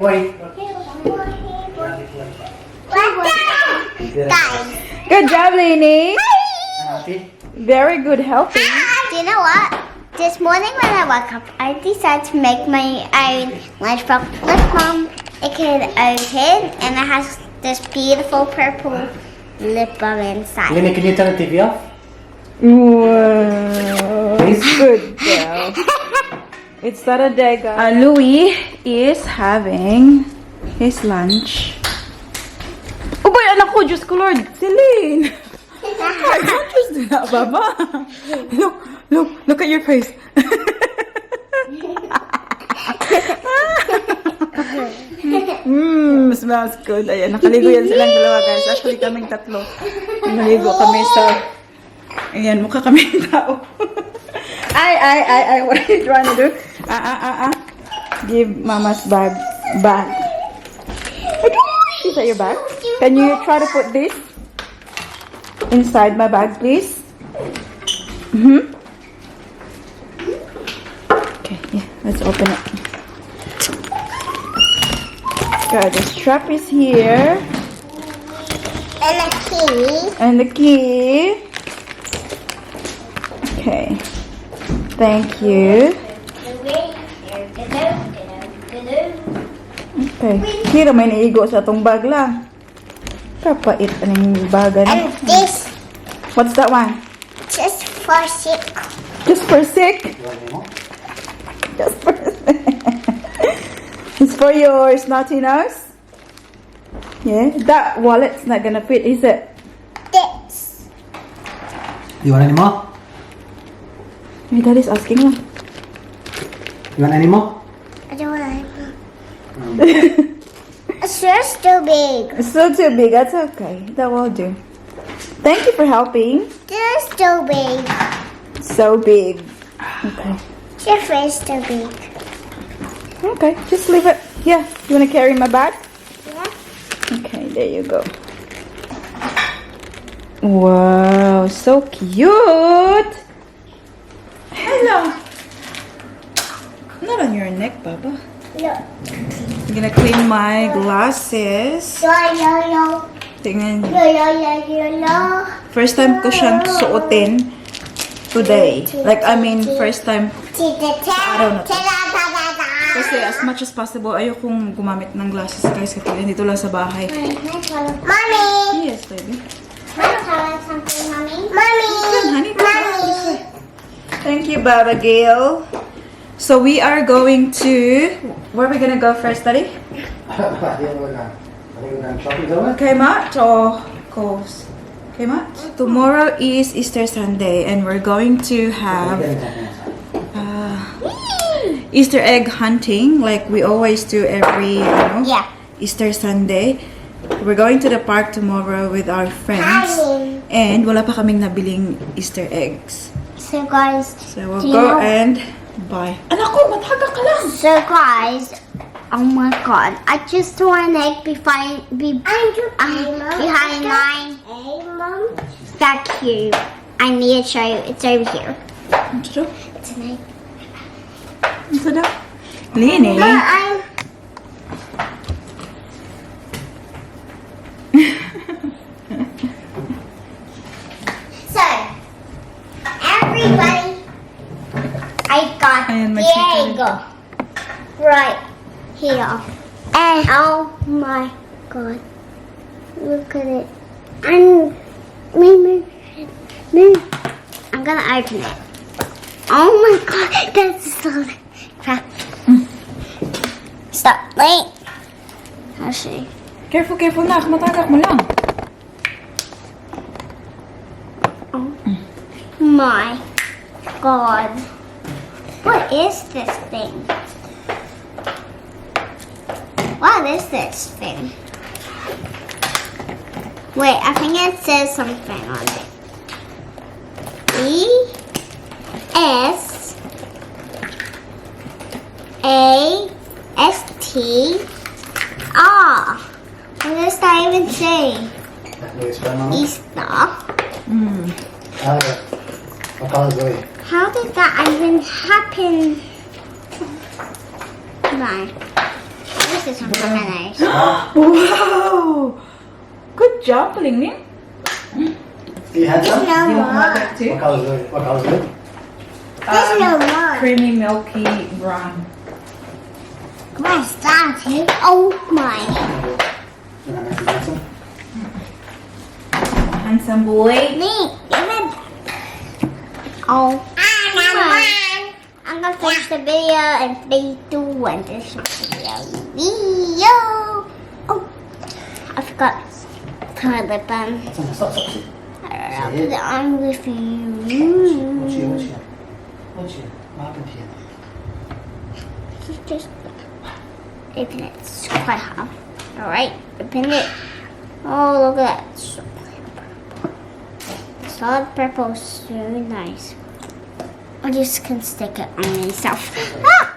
Wait. Guys. Good job, Lainey. Happy? Very good helping. Do you know what? This morning when I woke up, I decided to make my own lunchbox. Look, Mom, it can open and it has this beautiful purple lip balm inside. Lini, can you turn the TV off? Wow. Please? Good girl. It's Saturday, guys. Louis is having his lunch. Oh boy, anak ko, Diyos ko Lord. Celine! Don't just do that, Baba. Look at your face. Smells good. Ayan, nakaligo yan silang dalawa, guys. Actually, kaming tatlo. Naligo kami sa... Ayan, mukha kami ng tao. Ay, what are you trying to do? Give Mama's bag. Is that your bag? Can you try to put this inside my bag, please? Okay, yeah, let's open it. Good, the strap is here. And a key. And the key. Okay. Thank you. Okay. Kira may naigo sa atong bag lang. Kapait aning baga na. And this What's that one? just for sick. Just for sick? You want any more? Just for sick. It's for your snotty nose? Yeah. That wallet's not gonna fit, is it? This. You want any more? My dad is asking lang. You want any more? I don't want it. It's just too big. It's still too big. That's okay. That will do. Thank you for helping. Just too big. So big. Okay. Your face too big. Okay. Just leave it. Yeah. You want to carry my bag? Yeah. Okay. There you go. Wow. So cute. Hello. Not on your neck, Baba. Look. I'm gonna clean my glasses. Yo. Tingnan. Yo. First time ko siyang suotin today. Like, I mean, first time. I don't know. Kasi as much as possible, ayokong gumamit ng glasses, guys. Kasi dito lang sa bahay. Mommy. Yes, baby. Wanna tell us something, Mommy? Mommy. Honey, Mommy. thank you, Baba Gail. So we are going to... Where are we gonna go first, Daddy? Kmart or Coles? Kmart? Tomorrow is Easter Sunday and we're going to have Easter egg hunting like we always do every Yeah. Easter Sunday. We're going to the park tomorrow with our friends Hi. and wala pa kaming nabiling Easter eggs. So guys, So we'll do you go know- and buy. Anak ko, mataga ka lang! So guys, oh my god, I just threw an egg behind my vacuum. I need to show you. It's over here. Ano to? It's an egg. Ano to daw? Lini. So, everybody, I got Ayan, the may egg right here. And oh my god, look at it. I'm gonna open it. Oh my god, that's so crap. Stop, wait. I'll see. Careful na. Matagak mo lang. Oh my god. What is this thing? What is this thing? Wait, I think it says something on it. ESASTR. What does that even say? Easter. How did that even happen? No. this is some nice. Wow! Good job, Lingning. You had some? No You want more. that too? What color's good? What color's good? There's no more. Creamy, milky brown. What's that? Oh my. You want to have some? Handsome boy. Me, give it. Oh. I'm gonna finish the video in 3, 2, 1. This is video. Oh, I forgot. Put my lip on. Stop. I'll put it on with What's here? you. What happened here? Just open it. It's quite hot. Alright, open it. Oh, look at that. Solid purple, so nice. I just can stick it on myself. Ah!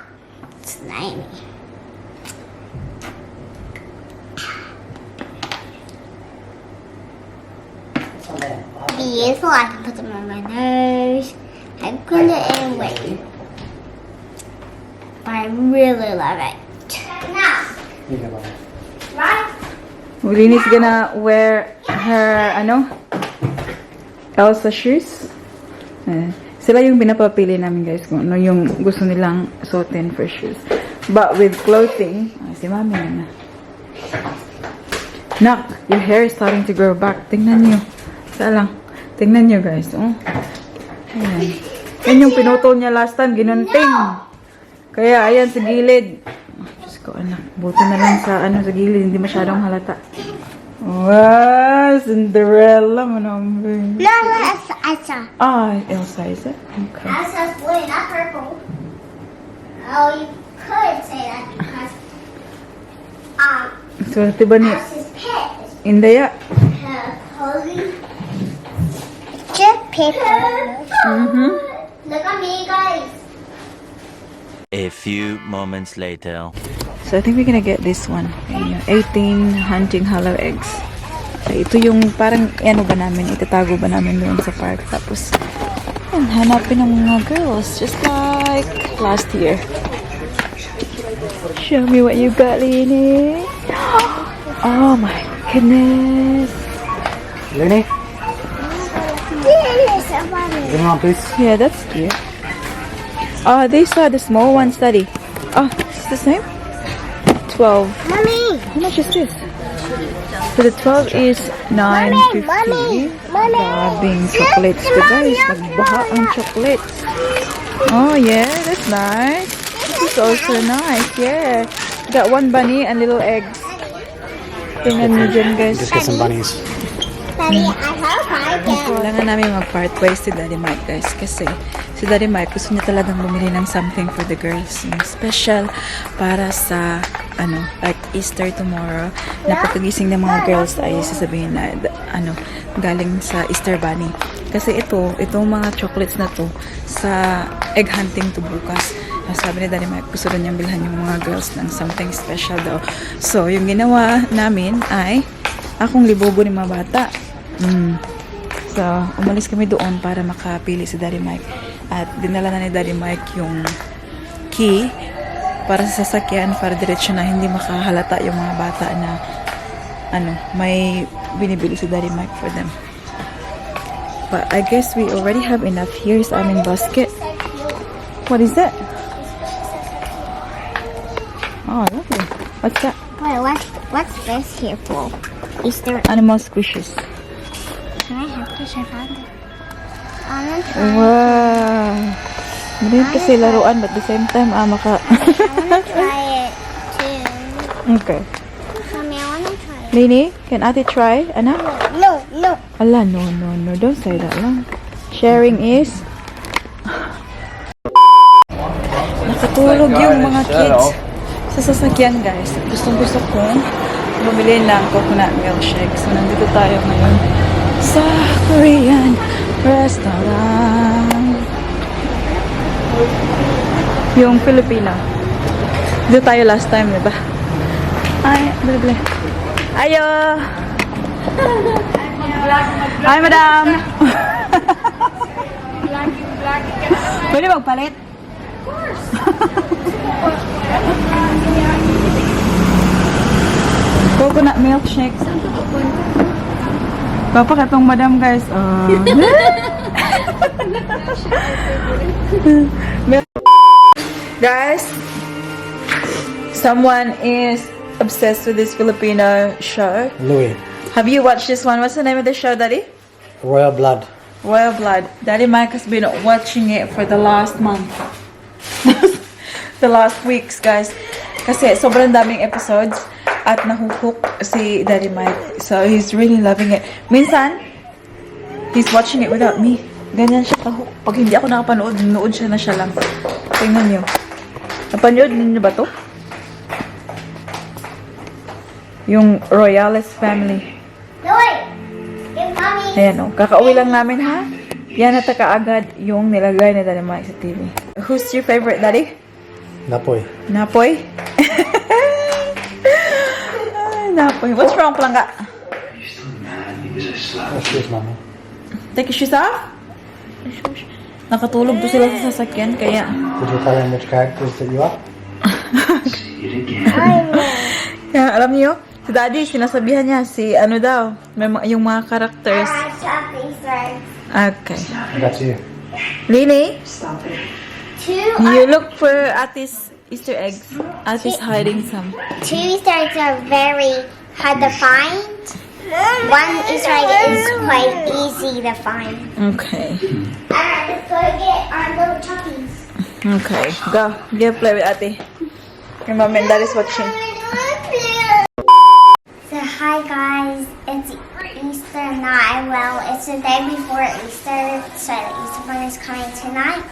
It's slimy. Beautiful. I can put them on my nose. I put it in with. But I really love it. Now, You can buy it. right? Ulini's gonna wear her, Elsa shoes. Sila yung pinapapili namin guys kung ano yung gusto nilang suotin for shoes. But with clothing, si mami na. Nak, your hair is starting to grow back. Tingnan nyo. Saan lang. Tingnan nyo guys. Oh. Ayan. Yan yung pinutol niya last time. Ginunting. Kaya ayan sa gilid. Oh, Diyos ko anak. Buti na lang sa sa gilid. Hindi masyadong halata. Wow, Cinderella mo naman. No, that's Elsa. Ah, Elsa is it? Okay. Elsa's blue, not purple. Oh, you could say that because So, diba ni Elsa's pet is Indaya? holy. Just paper. Look at me, guys. A few moments later. So, I think we're gonna get this one. Ayan, 18 hunting hollow eggs. Ito yung parang, ba namin, itatago ba namin doon sa park. Tapos, yan, hanapin ng mga girls. Just like last year. Show me what you got, Lini. Oh my goodness. Lenny, Yes, I want it. give me one, please. Yeah, that's cute. Oh, these are the small ones, Daddy. Oh, it's the same? 12. Mommy, How much is this? So the 12 is $9.50. Mommy. Grabing chocolates to guys. Nagbaha ang chocolates. Oh yeah, that's nice. This is also nice. Yeah. Got one bunny and little eggs. Tingnan nyo dyan guys. Just get some bunnies. Daddy, I hope I get. Kailangan namin mag-part ways si Daddy Mike guys. Kasi si Daddy Mike gusto niya talagang bumili ng something for the girls. Yung special para sa like Easter tomorrow. Na pagkagising ng mga girls ay sasabihin na galing sa Easter Bunny. Kasi itong mga chocolates na to sa egg hunting to bukas. Sabi ni Daddy Mike, gusto rin niyang bilhan yung mga girls ng something special daw. So, yung ginawa namin ay akong libobo ng mga bata. So, umalis kami doon para makapili si Daddy Mike. At dinala na ni Daddy Mike yung key para sa sasakyan para diretsyo na hindi makahalata yung mga bata na may binibili si Daddy Mike for them. But I guess we already have enough here sa aming basket. What is that? Oh, lovely. What's that? Wait, what's this here for? Easter. Animal squishes. Can I have this? I found it. I'm gonna try. Wow. Maliit kasi laruan but at the same time, I wanna try it too. Okay. Mommy, I wanna try it. Lini, can ate try? Anak? No. Ala, no. Don't say that lang. Sharing is... Nakatulog yung mga kids sa sasakyan, guys. Gustong-gusto kong bumili ng coconut milkshake. So, nandito tayo ngayon sa Korean restaurant. Yung Filipino. Dito tayo last time, diba? Ay, bili. Ayo! Hi, madam! Pwede magpalit? Of course! coconut milkshake. Papa katong madam guys. Guys, someone is obsessed with this Filipino show. Louis. Have you watched this one? What's the name of the show, Daddy? Royal Blood. Royal Blood. Daddy Mike has been watching it for the last month. The last weeks, guys. Kasi sobrang daming episodes at nahuhook si Daddy Mike. So, he's really loving it. Minsan, he's watching it without me. Ganyan siya kahook. Pag hindi ako nakapanood, nunood siya na siya lang. Tingnan niyo. Napanood ninyo ba to? Yung Royales family. Louis, give mommy. Ayan o. Kakauwi lang namin ha. Yan at kaagad yung nilagay ni Daddy Mike sa TV. Who's your favorite, Daddy? Napoy. Napoy? Ay, Napoy. What's wrong, Plangga? Excuse mommy. Take your shoes off? Nakatulog to sila sa sasakyan, kaya... Did you tell him which characters that you are? Kaya alam niyo, si Daddy, sinasabihan niya si ano daw, yung mga characters. Shop these eggs. Okay. That's you. Lini, Two you look for Ati's Easter eggs. Ati's hiding some. Easter eggs are very hard to find. One Easter egg is quite easy to find. Okay. Alright, let's go get our little chockies. Okay. Go. Get play with Ate. Your mom and dad is watching. So hi guys, it's Easter night. Well, it's the day before Easter, so the Easter bunny is coming tonight.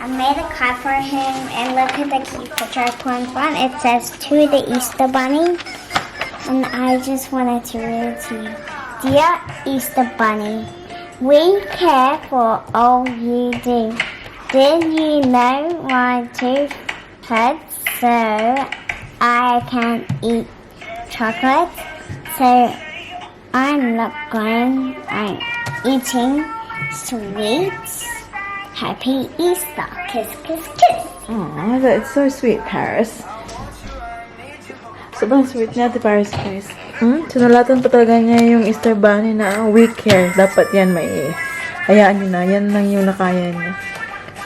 I made a card for him, and look at the cute picture I put in front. It says to the Easter bunny, and I just wanted to read it to you. Dear Easter bunny, we care for all you do. Did you know my tooth hurts, so I can't eat chocolate? So I'm eating sweets. Happy Easter. Kiss, kiss, kiss. Aw, that's so sweet, Paris. Sobrang sweet niya, Ate Paris, guys. Sinulatan pa talaga niya yung Easter Bunny na we care. Dapat yan may... Hayaan niyo na. Yan lang yung nakaya niya.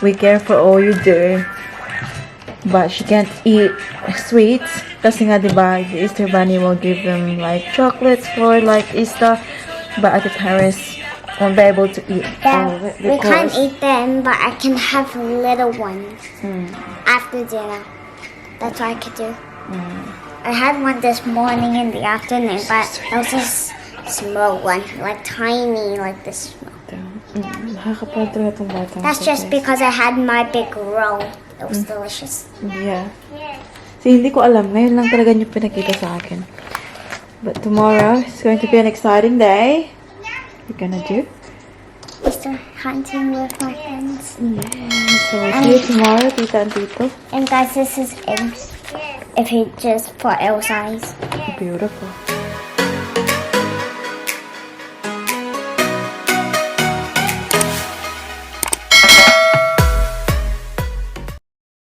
We care for all you do. But she can't eat sweets. Kasi nga, diba, the Easter Bunny will give them, like, chocolates for, like, Easter. But Ate Paris won't be able to eat all of it. We can't eat them, but I can have little ones after dinner. That's what I could do. I had one this morning in the afternoon, but it was a small one, like tiny, like this small. Nakakapagod talaga itong bata. That's just because I had my big roll. It was delicious. Yeah. Kasi hindi ko alam. Ngayon lang talaga niyo pinakita sa akin. But tomorrow is going to be an exciting day. We're gonna do. Easter hunting with my friends. So, see you tomorrow, Tita and Tito. And guys, this is if you just put Elsa's. Beautiful.